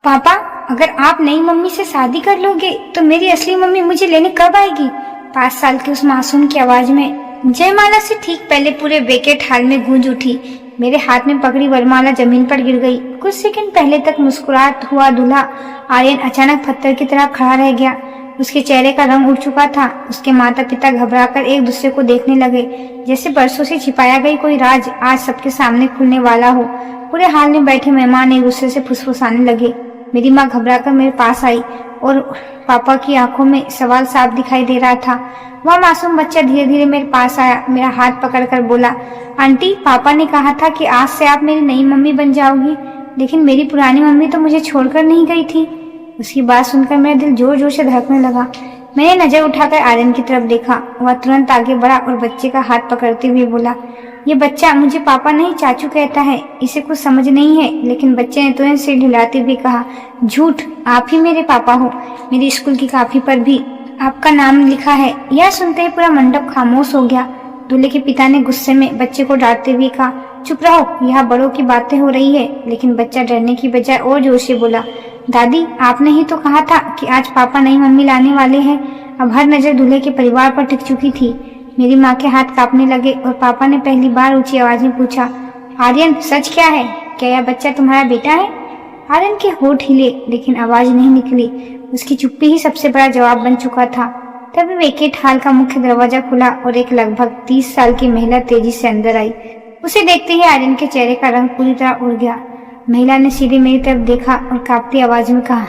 पापा, अगर आप नई मम्मी से शादी कर लोगे तो मेरी असली मम्मी मुझे लेने कब आएगी? 5 साल की उस मासूम की आवाज में जयमाला से ठीक पहले पूरे वेकेट हॉल में गूंज उठी। मेरे हाथ में पकड़ी वरमाला जमीन पर गिर गई। कुछ सेकंड पहले तक मुस्कुराता हुआ दूल्हा आर्यन अचानक पत्थर की तरह खड़ा रह गया। उसके चेहरे का रंग उड़ चुका था। उसके माता पिता घबराकर एक दूसरे को देखने लगे, जैसे बरसों से छिपाया गई कोई राज आज सबके सामने खुलने वाला हो। पूरे हाल में बैठे मेहमान एक दूसरे से फुसफुसाने लगे। मेरी माँ घबराकर मेरे पास आई और पापा की आंखों में सवाल साफ दिखाई दे रहा था। वह मासूम बच्चा धीरे धीरे मेरे पास आया, मेरा हाथ पकड़कर बोला, आंटी, पापा ने कहा था कि आज से आप मेरी नई मम्मी बन जाओगी, लेकिन मेरी पुरानी मम्मी तो मुझे छोड़कर नहीं गई थी। उसकी बात सुनकर मेरा दिल जोर जोर से धड़कने लगा। मैंने नजर उठाकर आर्यन की तरफ देखा। वह तुरंत आगे बढ़ा और बच्चे का हाथ पकड़ते हुए बोला, ये बच्चा मुझे पापा नहीं चाचू कहता है, इसे कुछ समझ नहीं है। लेकिन बच्चे ने तुरंत सिर हिलाते हुए कहा, झूठ, आप ही मेरे पापा हो। मेरी स्कूल की कॉपी पर भी आपका नाम लिखा है। यह सुनते ही पूरा मंडप खामोश हो गया। दूल्हे के पिता ने गुस्से में बच्चे को डांटते हुए कहा, चुप रहो, यहाँ बड़ों की बातें हो रही है। लेकिन बच्चा डरने की बजाय और जोर से बोला, दादी, आपने ही तो कहा था कि आज पापा नई मम्मी लाने वाले हैं। अब हर नजर दूल्हे के परिवार पर टिक चुकी थी। मेरी माँ के हाथ कांपने लगे और पापा ने पहली बार ऊंची आवाज में पूछा, आर्यन, सच क्या है? क्या यह बच्चा तुम्हारा बेटा है? आर्यन के होठ हिले, लेकिन आवाज नहीं निकली। उसकी चुप्पी ही सबसे बड़ा जवाब बन चुका था। तभी वेकेट हॉल का मुख्य दरवाजा खुला और एक लगभग 30 साल की महिला तेजी से अंदर आई। उसे देखते ही आर्यन के चेहरे का रंग पूरी तरह उड़ गया। महिला ने सीधे मेरी तरफ देखा और कांपती आवाज में कहा,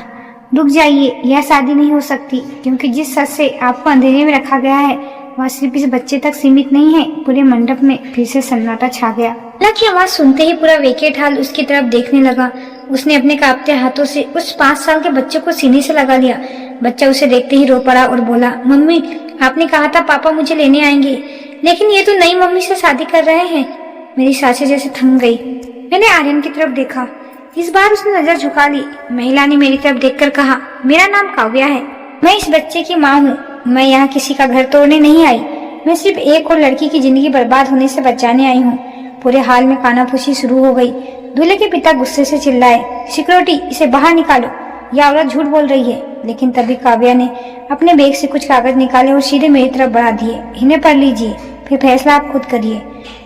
रुक जाइए, यह शादी नहीं हो सकती, क्योंकि जिस सच से आपको अंधेरे में रखा गया है वह सिर्फ इस बच्चे तक सीमित नहीं है। पूरे मंडप में फिर से सन्नाटा छा गया। हालांकि आवाज सुनते ही पूरा वेकेट हॉल उसकी तरफ देखने लगा। उसने अपने कांपते हाथों से उस 5 साल के बच्चे को सीने से लगा लिया। बच्चा उसे देखते ही रो पड़ा और बोला, मम्मी, आपने कहा था पापा मुझे लेने आएंगे, लेकिन ये तो नई मम्मी से शादी कर रहे हैं। मेरी सांसें जैसे थम गई। मैंने आर्यन की तरफ देखा। इस बार उसने नजर झुका ली। महिला ने मेरी तरफ देखकर कहा, मेरा नाम काव्या है, मैं इस बच्चे की माँ हूँ। मैं यहाँ किसी का घर तोड़ने नहीं आई, मैं सिर्फ एक और लड़की की जिंदगी बर्बाद होने से बचाने आई हूँ। पूरे हाल में कानाफूसी शुरू हो गई। दूल्हे के पिता गुस्से से चिल्लाए, सिक्योरिटी, इसे बाहर निकालो, यह औरत झूठ बोल रही है। लेकिन तभी काव्या ने अपने बैग से कुछ कागज निकाले और सीधे मेरी तरफ बढ़ा दिए। इन्हें पढ़ लीजिए, फिर फैसला आप खुद करिए।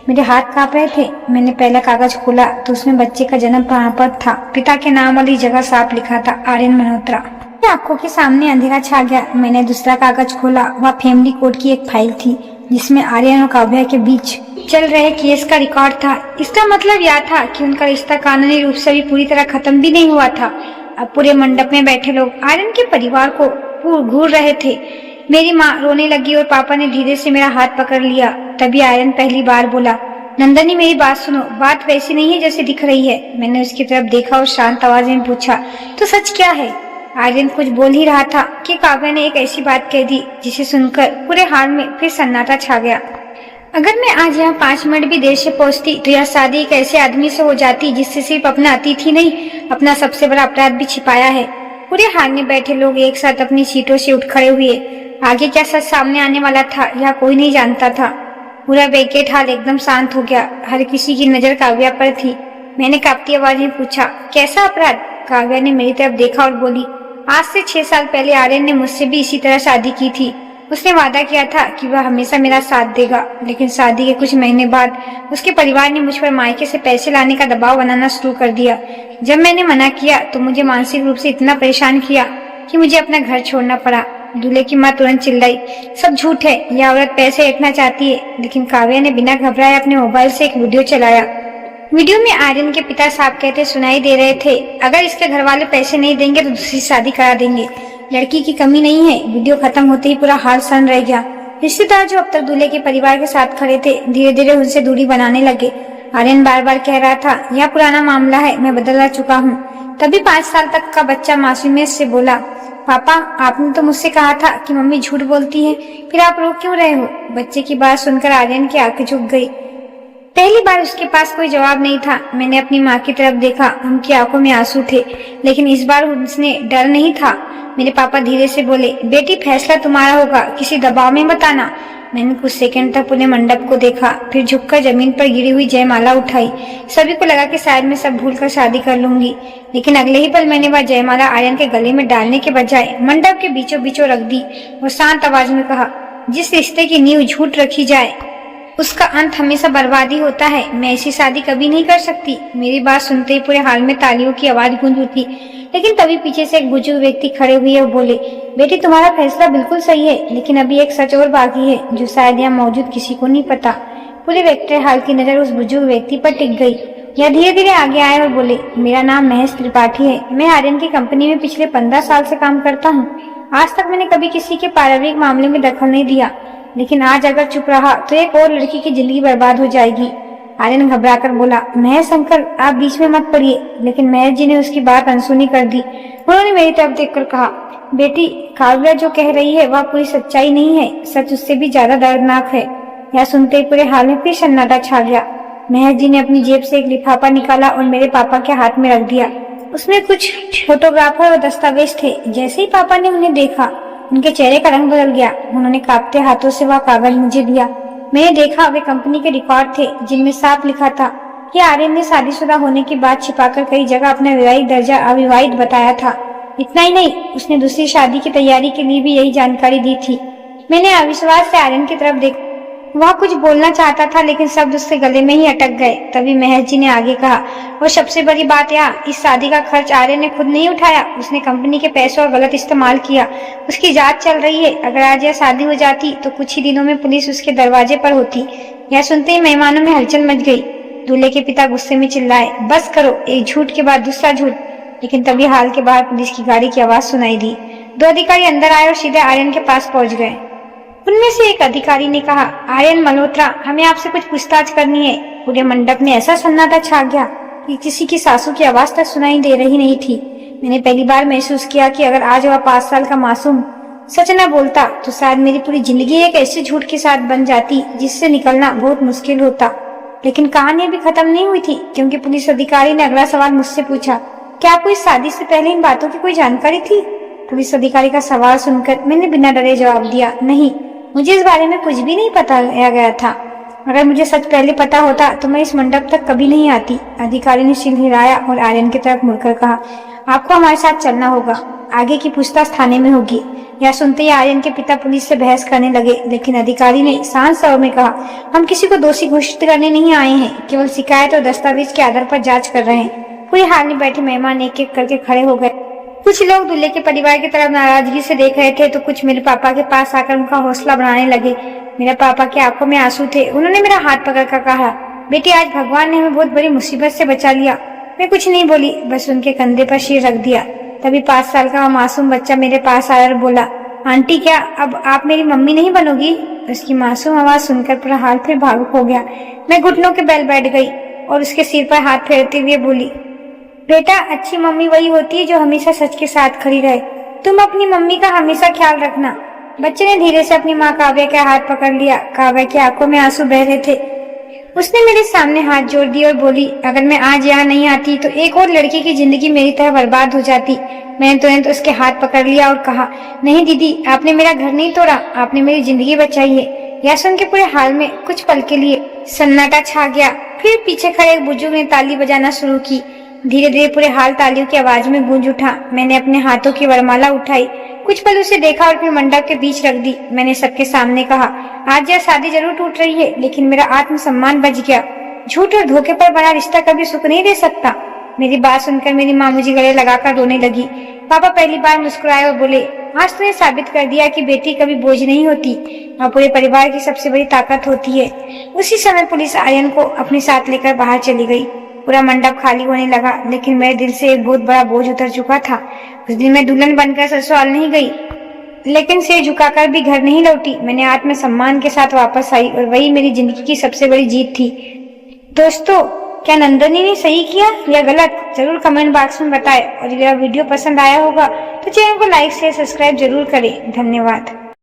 मेरे हाथ कांप रहे थे। मैंने पहला कागज खोला तो उसमें बच्चे का जन्म प्रमाण पत्र था। पिता के नाम वाली जगह साफ लिखा था, आर्यन मल्होत्रा। आंखों के सामने अंधेरा छा गया। मैंने दूसरा कागज खोला। वह फैमिली कोर्ट की एक फाइल थी जिसमें आर्यन और काव्या के बीच चल रहे केस का रिकॉर्ड था। इसका मतलब यह था कि उनका रिश्ता कानूनी रूप से भी पूरी तरह खत्म भी नहीं हुआ था। अब पूरे मंडप में बैठे लोग आर्यन के परिवार को घूर रहे थे। मेरी माँ रोने लगी और पापा ने धीरे से मेरा हाथ पकड़ लिया। तभी आर्यन पहली बार बोला, नंदनी, मेरी बात सुनो, बात वैसी नहीं है जैसे दिख रही है। मैंने उसकी तरफ देखा और शांत आवाज में पूछा, तो सच क्या है? आर्यन कुछ बोल ही रहा था कि काव्या ने एक ऐसी बात कह दी जिसे सुनकर पूरे हाल में फिर सन्नाटा छा गया। अगर मैं आज यहाँ 5 मिनट भी देर से पहुँचती तो यह शादी एक ऐसे आदमी से हो जाती जिससे सिर्फ अपना अतिथि नहीं, अपना सबसे बड़ा अपराध भी छिपाया है। पूरे हाल में बैठे लोग एक साथ अपनी सीटों से उठ खड़े हुए। आगे क्या सच सामने आने वाला था यह कोई नहीं जानता था। पूरा वेकेट हॉल एकदम शांत हो गया। हर किसी की नजर काव्या पर थी। मैंने कांपती आवाज में पूछा, कैसा अपराध? काव्या ने मेरी तरफ देखा और बोली, आज से 6 साल पहले आर्यन ने मुझसे भी इसी तरह शादी की थी। उसने वादा किया था कि वह हमेशा मेरा साथ देगा, लेकिन शादी के कुछ महीने बाद उसके परिवार ने मुझ पर मायके से पैसे लाने का दबाव बनाना शुरू कर दिया। जब मैंने मना किया तो मुझे मानसिक रूप से इतना परेशान किया कि मुझे अपना घर छोड़ना पड़ा। दूल्हे की माँ तुरंत चिल्लाई, सब झूठ है, यह औरत पैसे ऐंठना चाहती है। लेकिन काव्या ने बिना घबराए अपने मोबाइल से एक वीडियो चलाया। वीडियो में आर्यन के पिता साहब कहते सुनाई दे रहे थे, अगर इसके घर वाले पैसे नहीं देंगे तो दूसरी शादी करा देंगे, लड़की की कमी नहीं है। वीडियो खत्म होते ही पूरा हाल सन रह गया। रिश्तेदार जो अब तक दूल्हे के परिवार के साथ खड़े थे धीरे धीरे उनसे दूरी बनाने लगे। आर्यन बार बार कह रहा था, यह पुराना मामला है, मैं बदल चुका हूँ। तभी 5 साल तक का बच्चा मासूमियत से बोला, पापा, आपने तो मुझसे कहा था कि मम्मी झूठ बोलती है, फिर आप रो क्यों रहे हो? बच्चे की बात सुनकर आर्यन की आंखें झुक गई। पहली बार उसके पास कोई जवाब नहीं था। मैंने अपनी माँ की तरफ देखा। उनकी आंखों में आंसू थे, लेकिन इस बार उसने डर नहीं था। मेरे पापा धीरे से बोले, बेटी, फैसला तुम्हारा होगा, किसी दबाव में मत आना। मैंने कुछ सेकंड तक पूरे मंडप को देखा, फिर झुककर जमीन पर गिरी हुई जयमाला उठाई। सभी को लगा कि शायद मैं सब भूलकर शादी कर लूंगी, लेकिन अगले ही पल मैंने वह जयमाला आर्यन के गले में डालने के बजाय मंडप के बीचों बीचों रख दी और शांत आवाज में कहा, जिस रिश्ते की नींव झूठ रखी जाए उसका अंत हमेशा बर्बादी होता है। मैं ऐसी शादी कभी नहीं कर सकती। मेरी बात सुनते ही पूरे हाल में तालियों की आवाज गूंज उठी, लेकिन तभी पीछे से एक बुजुर्ग व्यक्ति खड़े हुए और बोले, बेटी तुम्हारा फैसला बिल्कुल सही है, लेकिन अभी एक सच और बाकी है जो शायद यहाँ मौजूद किसी को नहीं पता। पूरे व्यक्ति हाल की नजर उस बुजुर्ग व्यक्ति पर टिक गई। यह धीरे धीरे आगे आए और बोले, मेरा नाम महेश त्रिपाठी है। मैं आर्यन की कंपनी में पिछले 15 साल से काम करता हूँ। आज तक मैंने कभी किसी के पारिवारिक मामले में दखल नहीं दिया, लेकिन आज अगर चुप रहा तो एक और लड़की की जिंदगी बर्बाद हो जाएगी। आर्यन घबराकर बोला, महेश अंकल आप बीच में मत पड़िए। लेकिन महेश जी ने उसकी बात अनसुनी कर दी। उन्होंने मेरी तरफ देखकर कहा, बेटी काव्या जो कह रही है वह पूरी सच्चाई नहीं है, सच उससे भी ज्यादा दर्दनाक है। यह सुनते ही पूरे हाल में फिर सन्नाटा छा गया। महेश जी ने अपनी जेब से एक लिफाफा निकाला और मेरे पापा के हाथ में रख दिया। उसमें कुछ फोटोग्राफर और दस्तावेज थे। जैसे ही पापा ने उन्हें देखा, उनके चेहरे का रंग बदल गया। उन्होंने कांपते हाथों से वह कागज मुझे दिया। मैंने देखा वे कंपनी के रिकॉर्ड थे, जिनमें साफ लिखा था कि आर्यन ने शादीशुदा होने की बात छिपाकर कई जगह अपना विवाहित दर्जा अविवाहित बताया था। इतना ही नहीं, उसने दूसरी शादी की तैयारी के लिए भी यही जानकारी दी थी। मैंने अविश्वास से आर्यन की तरफ देखा। वह कुछ बोलना चाहता था, लेकिन शब्द उसके गले में ही अटक गए। तभी महेश जी ने आगे कहा, और सबसे बड़ी बात यहाँ, इस शादी का खर्च आर्यन ने खुद नहीं उठाया। उसने कंपनी के पैसों का गलत इस्तेमाल किया। उसकी जांच चल रही है। अगर आज यह शादी हो जाती तो कुछ ही दिनों में पुलिस उसके दरवाजे पर होती। यह सुनते ही मेहमानों में हलचल मच गई। दूल्हे के पिता गुस्से में चिल्लाए, बस करो, एक झूठ के बाद दूसरा झूठ। लेकिन तभी हाल के बाहर पुलिस की गाड़ी की आवाज सुनाई दी। 2 अधिकारी अंदर आए और सीधे आर्यन के पास पहुंच गए। उनमें से एक अधिकारी ने कहा, आर्यन मल्होत्रा, हमें आपसे कुछ पूछताछ करनी है। पूरे मंडप में ऐसा सन्नाटा छा गया कि किसी की सांसों की आवाज तक सुनाई दे रही नहीं थी। मैंने पहली बार महसूस किया कि अगर आज वह 5 साल का मासूम सच न बोलता तो शायद मेरी पूरी जिंदगी एक ऐसे झूठ के साथ बन जाती जिससे निकलना बहुत मुश्किल होता। लेकिन कहानी अभी खत्म नहीं हुई थी, क्योंकि पुलिस अधिकारी ने अगला सवाल मुझसे पूछा, क्या आपको इस शादी से पहले इन बातों की कोई जानकारी थी? पुलिस अधिकारी का सवाल सुनकर मैंने बिना डरे जवाब दिया, नहीं, मुझे इस बारे में कुछ भी नहीं पता गया था। अगर मुझे सच पहले पता होता तो मैं इस मंडप तक कभी नहीं आती। अधिकारी ने सिर हिलाया और आर्यन की तरफ मुड़कर कहा, आपको हमारे साथ चलना होगा। आगे की पूछताछ थाने में होगी। यह सुनते ही आर्यन के पिता पुलिस से बहस करने लगे, लेकिन अधिकारी ने शांत स्वर में कहा, हम किसी को दोषी घोषित करने नहीं आए हैं, केवल शिकायत और दस्तावेज के आधार पर जाँच कर रहे हैं। पूरे हाल में बैठे मेहमान एक एक करके खड़े हो गए। कुछ लोग दूल्हे के परिवार की तरफ नाराजगी से देख रहे थे, तो कुछ मेरे पापा के पास आकर उनका हौसला बढ़ाने लगे। मेरे पापा की आंखों में आंसू थे। उन्होंने मेरा हाथ पकड़कर कहा, बेटी आज भगवान ने हमें बहुत बड़ी मुसीबत से बचा लिया। मैं कुछ नहीं बोली, बस उनके कंधे पर सिर रख दिया। तभी 5 साल का मासूम बच्चा मेरे पास आया और बोला, आंटी क्या अब आप मेरी मम्मी नहीं बनोगी? उसकी मासूम आवाज सुनकर पूरा हाल फिर भावुक हो गया। मैं घुटनों के बल बैठ गई और उसके सिर पर हाथ फेरते हुए बोली, बेटा अच्छी मम्मी वही होती है जो हमेशा सच के साथ खड़ी रहे। तुम अपनी मम्मी का हमेशा ख्याल रखना। बच्चे ने धीरे से अपनी माँ काव्या के हाथ पकड़ लिया। काव्या की आंखों में आंसू बह रहे थे। उसने मेरे सामने हाथ जोड़ दिए और बोली, अगर मैं आज यहाँ नहीं आती तो एक और लड़की की जिंदगी मेरी तरह बर्बाद हो जाती। मैंने तुरंत उसके हाथ पकड़ लिया और कहा, नहीं दीदी, आपने मेरा घर नहीं तोड़ा, आपने मेरी जिंदगी बचाई है। यह सुन के पूरे हाल में कुछ पल के लिए सन्नाटा छा गया। फिर पीछे खड़े एक बुजुर्ग ने ताली बजाना शुरू की। धीरे धीरे पूरे हाल तालियों की आवाज में गूंज उठा। मैंने अपने हाथों की वरमाला उठाई, कुछ पल उसे देखा और फिर मंडप के बीच रख दी। मैंने सबके सामने कहा, आज यह शादी जरूर टूट रही है, लेकिन मेरा आत्मसम्मान बच गया। झूठ और धोखे पर बना रिश्ता कभी सुख नहीं दे सकता। मेरी बात सुनकर मेरी माँ मुझे गले लगाकर रोने लगी। पापा पहली बार मुस्कुराए और बोले, आज तूने साबित कर दिया कि बेटी कभी बोझ नहीं होती और पूरे परिवार की सबसे बड़ी ताकत होती है। उसी समय पुलिस आर्यन को अपने साथ लेकर बाहर चली गई। पूरा मंडप खाली होने लगा, लेकिन मेरे दिल से एक बहुत बड़ा बोझ उतर चुका था। उस दिन मैं दुल्हन बनकर ससुराल नहीं गई, लेकिन सिर झुकाकर भी घर नहीं लौटी। मैंने आत्मसम्मान के साथ वापस आई और वही मेरी जिंदगी की सबसे बड़ी जीत थी। दोस्तों, क्या नंदनी ने सही किया या गलत, जरूर कमेंट बॉक्स में बताएं। और अगर वीडियो पसंद आया होगा तो चैनल को लाइक शेयर सब्सक्राइब जरूर करें। धन्यवाद।